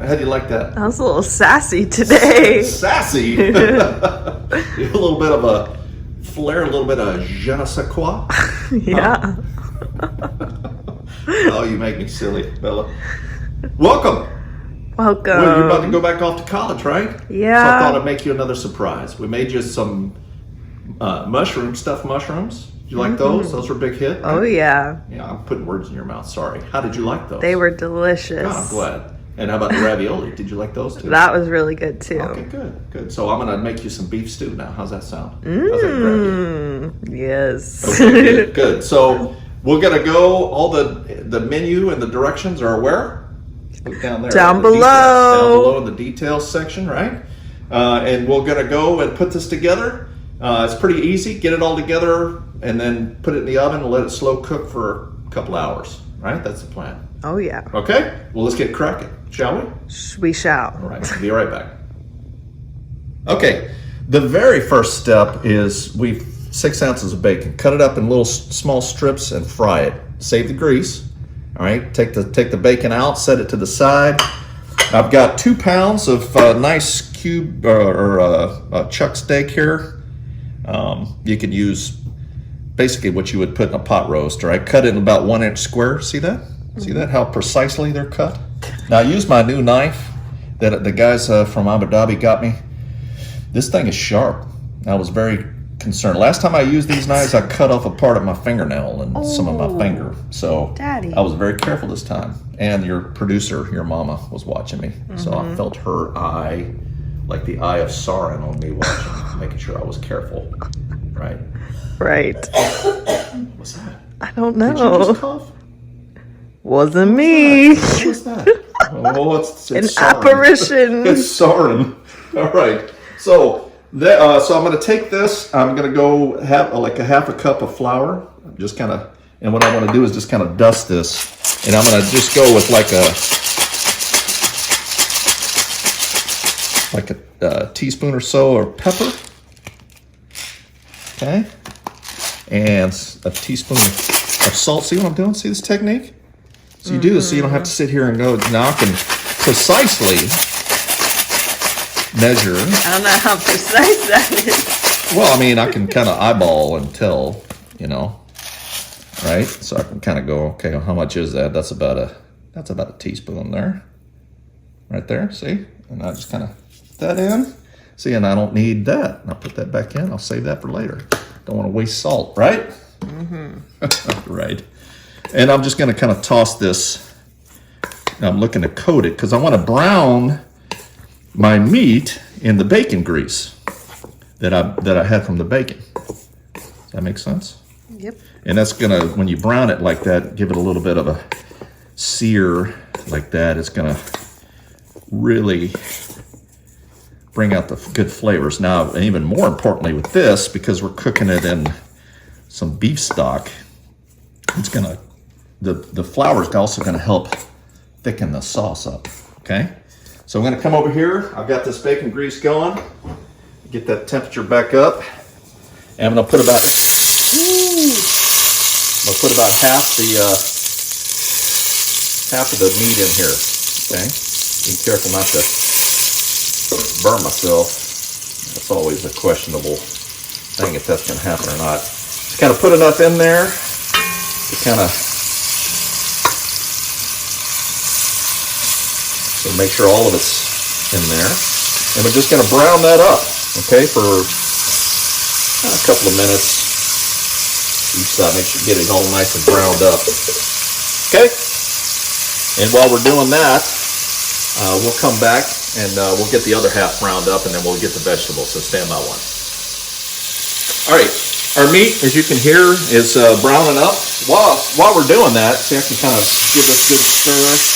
How do you like that? I was a little sassy today. Sassy? A little bit of a flair, a little bit of je ne sais quoi. Yeah. Oh, you make me silly, Bella. Welcome. Welcome. Well, you're about to go back off to college, right? Yeah. So I thought I'd make you another surprise. We made you some stuffed mushrooms. Did you like those? Those were a big hit. Oh, yeah. Yeah, I'm putting words in your mouth. Sorry. How did you like those? They were delicious. God, I'm glad. And how about the ravioli? Did you like those too? That was really good too. Okay, good. So I'm gonna make you some beef stew now. How's that sound? How's that grab you? Yes. Okay, good. So we're gonna go. All the menu and the directions are where? Look down there. Down the below. Down below in the details section, right? And we're gonna go and put this together. It's pretty easy. Get it all together and then put it in the oven and let it slow cook for a couple hours. Right? That's the plan. Oh, yeah. Okay. Well, let's get cracking, shall we? We shall. All right, be right back. Okay, the very first step is 6 ounces of bacon. Cut it up in little small strips and fry it. Save the grease. All right, take the bacon out, set it to the side. I've got 2 pounds of nice cube or chuck steak here. You could use basically what you would put in a pot roast. All right, cut it in about 1 inch square. See that? See that? How precisely they're cut? Now I use my new knife that the guys from Abu Dhabi got me. This thing is sharp. I was very concerned. Last time I used these knives, I cut off a part of my fingernail and some of my finger. So Daddy. I was very careful this time. And your producer, your mama, was watching me. So I felt her eye, like the eye of Sauron on me watching, making sure I was careful. Right? Right. What's that? I don't Did you know. just cough? Wasn't me. What was that? Oh, it's An Sauron. apparition. It's Sauron. All right. So I'm going to take this. I'm going to go have like a half a cup of flour. Just kind of, and what I want to do is just kind of dust this. And I'm going to just go with like a teaspoon or so of pepper. Okay. And a teaspoon of salt. See what I'm doing? See this technique? So you do this so you don't have to sit here and go, now I can precisely measure. I don't know how precise that is. Well, I mean, I can kind of eyeball and tell, right? So I can kind of go, okay, well, how much is that? That's about a teaspoon there. Right there, see? And I just kind of put that in. See, and I don't need that. And I'll put that back in. I'll save that for later. Don't want to waste salt, right? Right. And I'm just going to kind of toss this. I'm looking to coat it because I want to brown my meat in the bacon grease that I had from the bacon. Does that make sense? Yep. And that's going to, when you brown it like that, give it a little bit of a sear like that. It's going to really bring out the good flavors. Now, and even more importantly with this, because we're cooking it in some beef stock, it's going to, the flour is also going to help thicken the sauce up, okay? So I'm going to come over here. I've got this bacon grease going. Get that temperature back up. And I'm going to put about half of the meat in here, okay? Be careful not to burn myself. That's always a questionable thing if that's going to happen or not. Just kind of put enough in there to kind of make sure all of it's in there. And we're just going to brown that up, okay, for a couple of minutes each side. Make sure you get it all nice and browned up. Okay? And while we're doing that, we'll come back and we'll get the other half browned up and then we'll get the vegetables. So stand by one. All right. Our meat, as you can hear, is browning up. While we're doing that, see, I can kind of give this a good stir.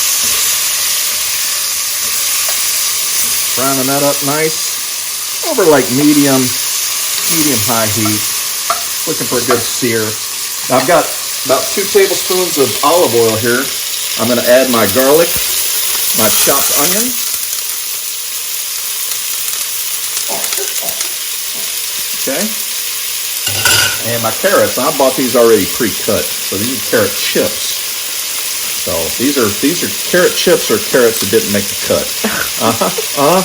Browning that up nice. Over like medium-high heat. Looking for a good sear. Now I've got about 2 tablespoons of olive oil here. I'm going to add my garlic, my chopped onion. Okay. And my carrots. I bought these already pre-cut. So these are carrot chips. So these are carrot chips or carrots that didn't make the cut. Oh,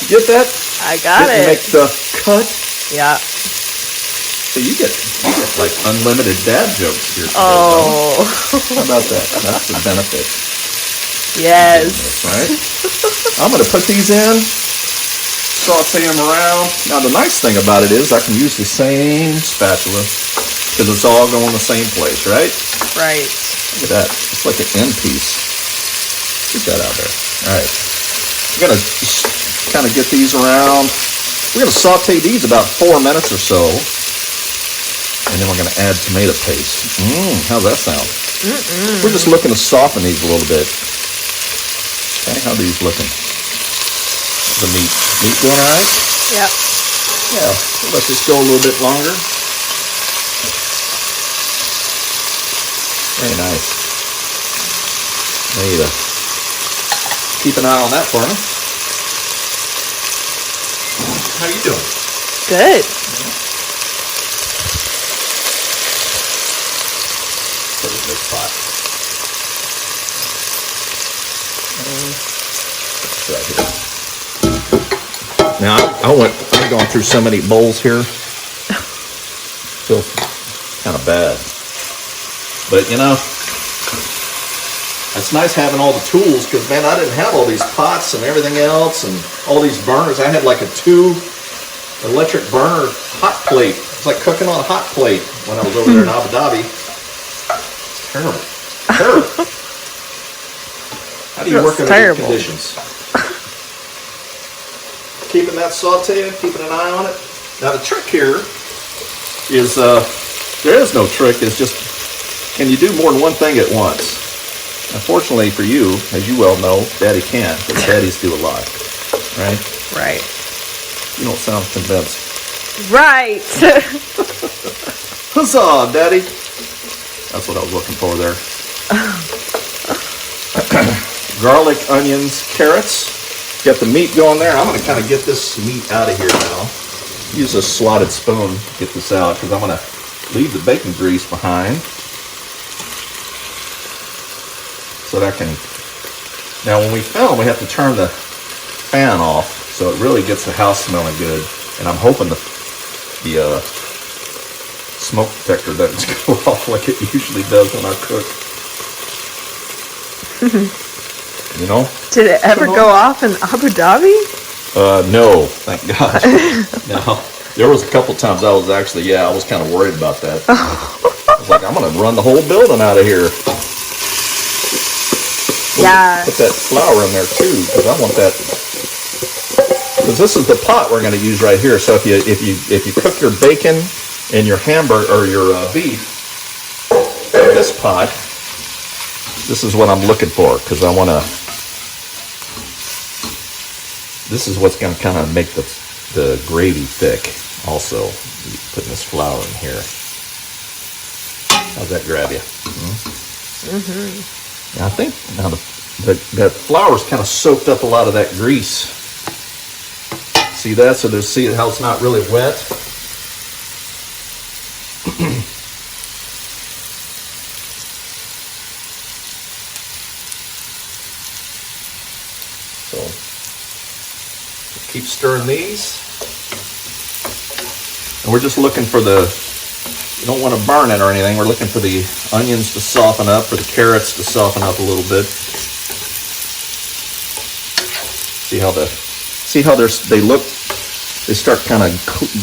Get that? I got Didn't it. make the cut. Yeah. So you get like unlimited dad jokes here today. Oh. How about that? That's the benefit. Yes. Right? I'm going to put these in, saute them around. Now the nice thing about it is I can use the same spatula because it's all going the same place, right? Right. Look at that. It's like an end piece. Get that out there. All right. We're going to kind of get these around. We're going to saute these about 4 minutes or so. And then we're going to add tomato paste. How's that sound? We're just looking to soften these a little bit. Okay, how are these looking? The meat. Meat doing all right? Yep. Yeah, we'll let this go a little bit longer. Very nice. I need to keep an eye on that for me. How you doing? Good. Put it in this pot. Right here. Now I've gone through so many bowls here. Feels kind of bad. But you know, it's nice having all the tools because man, I didn't have all these pots and everything else and all these burners. I had like a 2 electric burner hot plate. It's like cooking on a hot plate when I was over there in Abu Dhabi. It's terrible. Terrible. How do you work under these conditions? Keeping that sauteed, keeping an eye on it. Now the trick here is, there is no trick, it's just, can you do more than one thing at once? Unfortunately for you, as you well know, Daddy can't, but Daddies do a lot, right? Right. You don't sound convinced. Right. Huzzah, Daddy! That's what I was looking for there. Garlic, onions, carrots. Get the meat going there. I'm going to kind of get this meat out of here now. Use a slotted spoon to get this out because I'm going to leave the bacon grease behind. So that I can... Now when we film, we have to turn the fan off so it really gets the house smelling good. And I'm hoping the smoke detector doesn't go off like it usually does when I cook. You know? Did it ever go off in Abu Dhabi? No, thank God. No, there was a couple times I was actually, I was kind of worried about that. I was like, I'm going to run the whole building out of here. Yeah. Put that flour in there too, because I want that. Because this is the pot we're going to use right here. So if you cook your bacon and your hamburger or your beef in this pot, this is what I'm looking for because I want to. This is what's going to kind of make the gravy thick. Also, putting this flour in here. How's that grab you? Now I think now that flour's kind of soaked up a lot of that grease. See that? So see how it's not really wet. So keep stirring these. And we're just looking for you don't want to burn it or anything. We're looking for the onions to soften up, for the carrots to soften up a little bit. See how they start kind of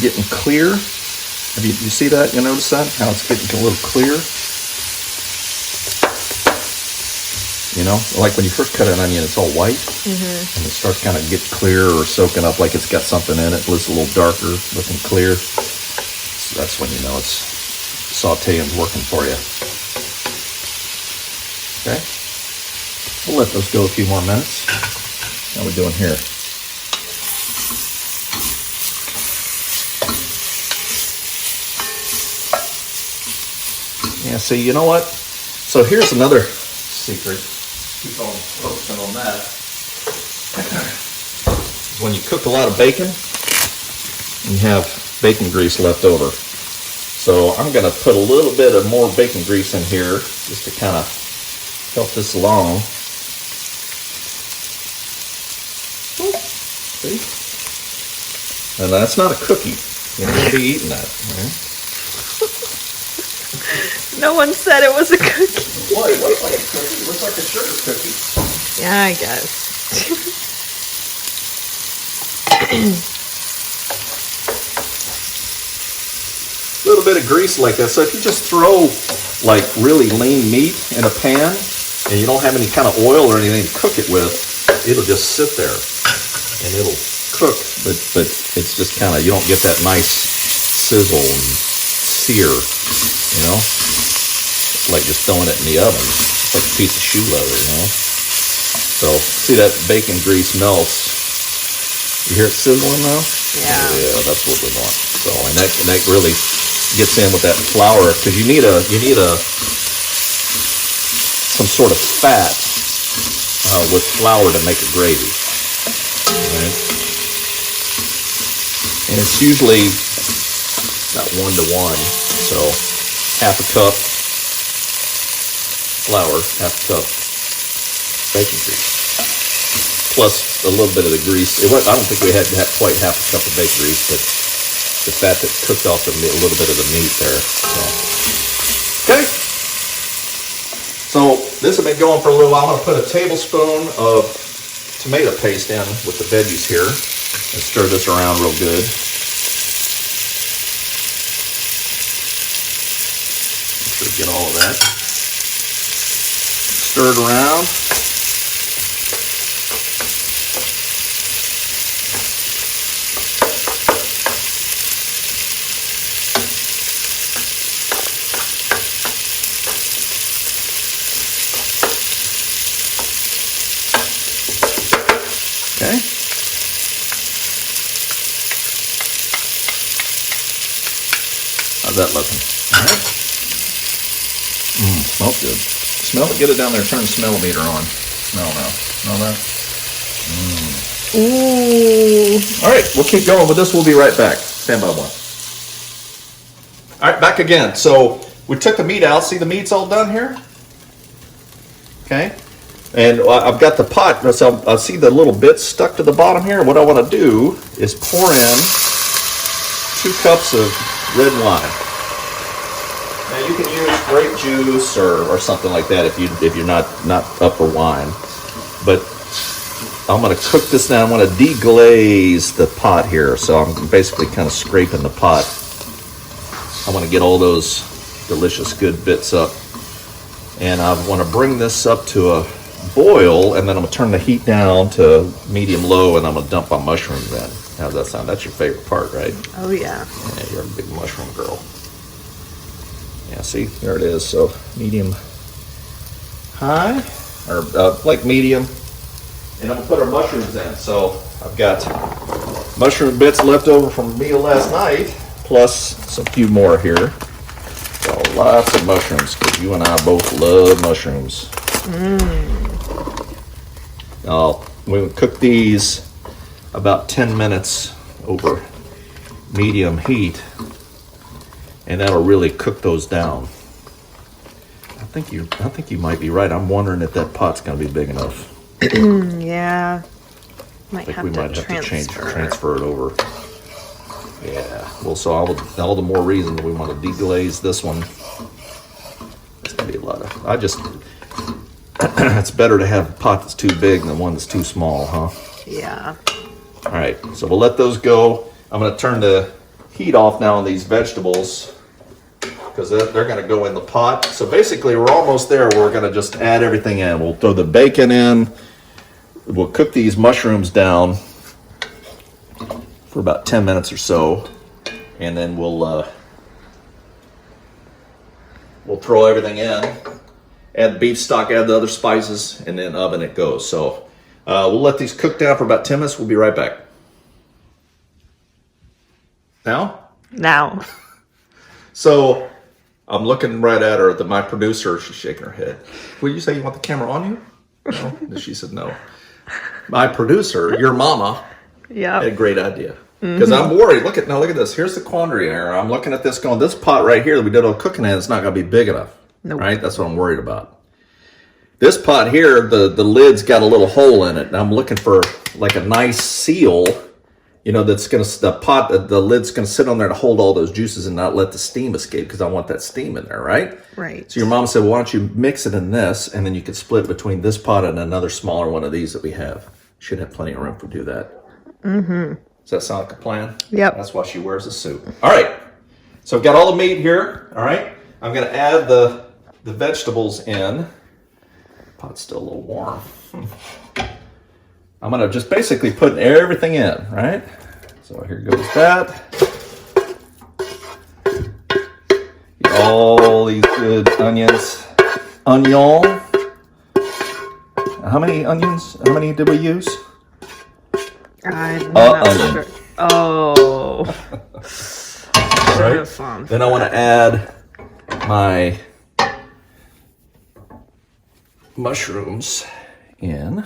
getting clear. You see that? You notice that? How it's getting a little clear? You know, like when you first cut an onion, it's all white, and it starts kind of get clear or soaking up like it's got something in it. It's a little darker, looking clear. So that's when you know it's sauteing's working for you. Okay, we'll let those go a few more minutes. How are we doing here? Yeah. See, you know what? So here's another secret. Keep on focusing on that. When you cook a lot of bacon, you have bacon grease left over. So I'm going to put a little bit of more bacon grease in here just to kind of help this along. See? And that's not a cookie. You're going to be eating that. Right? No one said it was a cookie. What? It looks like a cookie. It looks like a sugar cookie. Yeah, I guess. A little bit of grease like that. So if you just throw like really lean meat in a pan and you don't have any kind of oil or anything to cook it with, it'll just sit there and it'll cook. But it's just kind of, you don't get that nice sizzle and sear, you know? Like just throwing it in the oven. It's like a piece of shoe leather, you know? So see that bacon grease melts. You hear it sizzling now? Yeah. Yeah, that's what we want. So and that really gets in with that flour because you need some sort of fat with flour to make a gravy. Right? And it's usually about 1 to 1. So half a cup flour, half a cup bacon grease. Plus a little bit of the grease. I don't think we had quite half a cup of bacon grease, but the fat that cooked off a little bit of the meat there. So. Okay. So this has been going for a little while. I'm going to put a tablespoon of tomato paste in with the veggies here and stir this around real good. Make sure to get all of that. Stir it around. Okay. How's that looking? All right. Smells good. Smell it. Get it down there. Turn the smell-o-meter on. Smell now. Smell that? Ooh. All right. We'll keep going with this. We'll be right back. Stand by one. All right. Back again. So we took the meat out. See the meat's all done here? Okay. And I've got the pot, so I see the little bits stuck to the bottom here. What I want to do is pour in 2 cups of red wine. Now you can use grape juice or something like that if you're not up for wine. But I'm going to cook this down. I want to deglaze the pot here, so I'm basically kind of scraping the pot. I want to get all those delicious good bits up, and I want to bring this up to a boil, and then I'm going to turn the heat down to medium-low, and I'm going to dump my mushrooms in. How's that sound? That's your favorite part, right? Oh, yeah. Yeah, you're a big mushroom girl. Yeah, see? There it is. So medium-high, or like medium. And I'm going to put our mushrooms in. So I've got mushroom bits left over from a meal last night, plus some few more here. So lots of mushrooms, because you and I both love mushrooms. Now, we'll cook these about 10 minutes over medium heat, and that'll really cook those down. I think you might be right. I'm wondering if that pot's going to be big enough. Yeah. I think we might have to transfer it over. Yeah. Well, so all the more reason that we want to deglaze this one. It's going to be a lot of. It's better to have a pot that's too big than one that's too small, huh? Yeah. All right, so we'll let those go. I'm going to turn the heat off now on these vegetables because they're going to go in the pot. So basically, we're almost there. We're going to just add everything in. We'll throw the bacon in. We'll cook these mushrooms down for about 10 minutes or so, and then we'll throw everything in. Add the beef stock, add the other spices, and then oven it goes. So we'll let these cook down for about 10 minutes. We'll be right back. Now? So I'm looking right at her, my producer. She's shaking her head. Will you say you want the camera on you? No? She said no. My producer, your mama, had a great idea. Because I'm worried. Look at this. Here's the quandary here. I'm looking at this going, this pot right here that we did all cooking in, it's not going to be big enough. Nope. Right? That's what I'm worried about. This pot here, the lid's got a little hole in it. And I'm looking for like a nice seal, you know, that's going to, the lid's going to sit on there to hold all those juices and not let the steam escape because I want that steam in there, right? Right. So your mom said, well, why don't you mix it in this and then you could split between this pot and another smaller one of these that we have. Should have plenty of room to do that. Mm-hmm. Does that sound like a plan? Yep. That's why she wears a suit. All right. So I've got all the meat here. All right. I'm going to add the vegetables in. Pot's still a little warm. I'm going to just basically put everything in, right? So here goes that. Get all these good onions. Onion. How many onions? How many did we use? I'm not onion. sure. Oh. All right. Then I want to add my mushrooms in.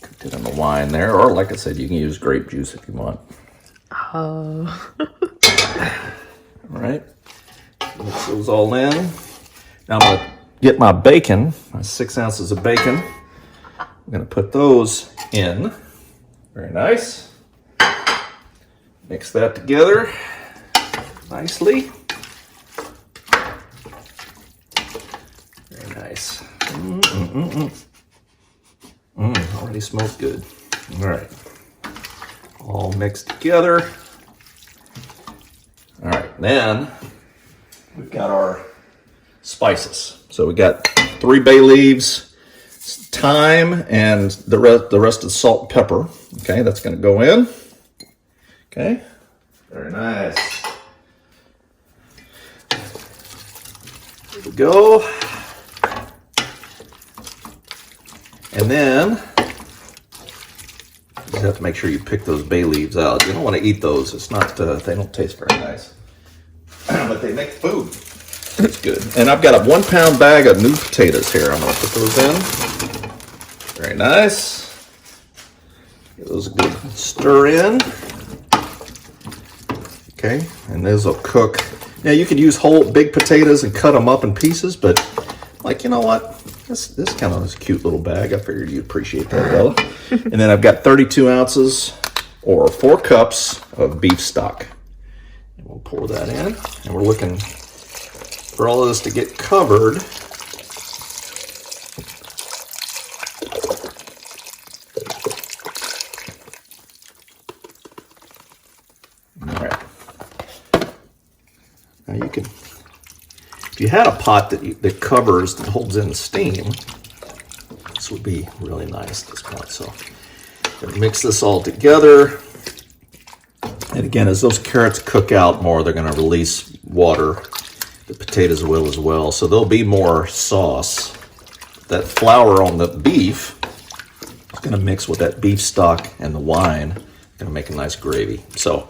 Cooked it in the wine there, or like I said, you can use grape juice if you want. Oh. All right. Mix those all in. Now I'm going to get my bacon, my 6 ounces of bacon. I'm going to put those in. Very nice. Mix that together nicely. Very nice. Already smells good. All right. All mixed together. All right. Then we've got our spices. So we got 3 bay leaves, thyme, and the rest of the salt and pepper. Okay, that's going to go in. Okay, very nice. There we go. And then you just have to make sure you pick those bay leaves out. You don't want to eat those. It's not. They don't taste very nice, but they make food. It's good. And I've got a 1 pound bag of new potatoes here. I'm going to put those in. Very nice. Give those a good stir in. Okay, and those will cook. Now you could use whole big potatoes and cut them up in pieces, but like, you know what? This kind of is a cute little bag. I figured you'd appreciate that, Bella. And then I've got 32 ounces or 4 cups of beef stock. And we'll pour that in. And we're looking for all of this to get covered. All right. Now you can, if you had a pot that covers, that holds in the steam, this would be really nice at this point. So gonna mix this all together. And again, as those carrots cook out more, they're gonna release water. The potatoes will as well. So there'll be more sauce. That flour on the beef is gonna mix with that beef stock and the wine. Gonna make a nice gravy. So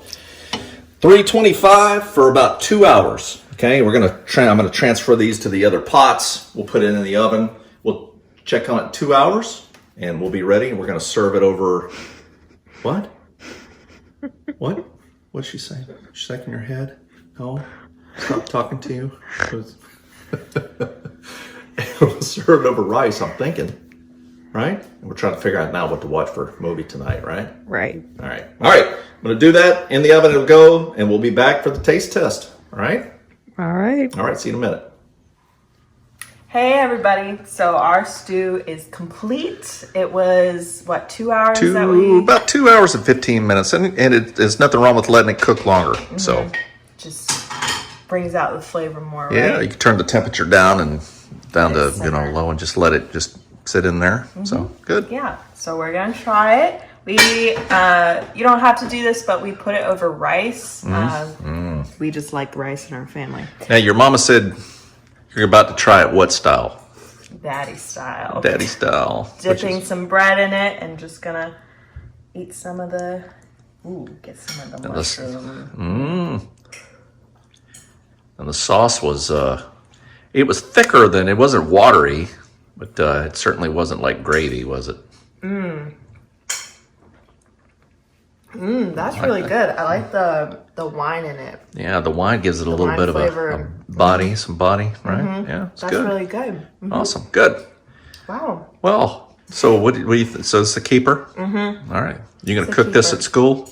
325 for about 2 hours. Okay, I'm gonna transfer these to the other pots. We'll put it in the oven. We'll check on it 2 hours and we'll be ready. And we're gonna serve it over, what? What? What's she saying? She's shaking her head? No? Stop talking to you? We'll serve it over rice, I'm thinking. Right? And we're trying to figure out now what to watch for movie tonight, right? Right. All right. All right. I'm going to do that. In the oven it'll go, and we'll be back for the taste test. All right? All right. All right. See you in a minute. Hey everybody, so our stew is complete. It was, what, 2 hours that we... About 2 hours and 15 minutes, and there's nothing wrong with letting it cook longer. So Just brings out the flavor more, right? yeah, you can turn the temperature down to low and just let it just sit in there. So good. Yeah, so we're gonna try it. We, you don't have to do this, but we put it over rice. We just like rice in our family. Now your mama said you're about to try it what style? Daddy style. Daddy style. Dipping some bread in it and just gonna eat some of the, get some of the mushroom. And the sauce was, it was thicker than, it wasn't watery, but it certainly wasn't like gravy, was it? That's really good. I like the wine in it. Yeah, the wine gives it a little wine bit of flavor. a body, some body, right? Yeah, it's That's good. really good. Awesome, good. Wow. Well, so what do you think? So it's a keeper? All right. You going to cook this keeper. at school?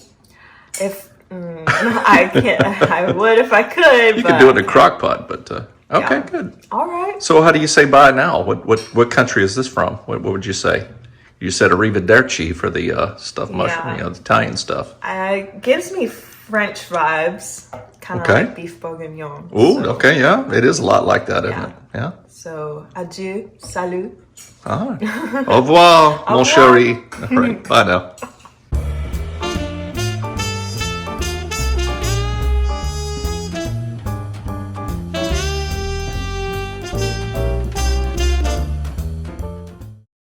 If I can't, I would if I could. You can do it in a crock pot, but okay, Yeah. good. All right. So how do you say bye now? What country is this from? What would you say? You said arrivederci for the stuffed mushroom, Yeah. the Italian stuff. Gives me French vibes, kind of Okay. like beef bourguignon. Ooh, So- okay, yeah. It is a lot like that, isn't Yeah. it? Yeah. So, adieu, salut. All right. Au revoir, mon revoir. chéri. All right, bye now.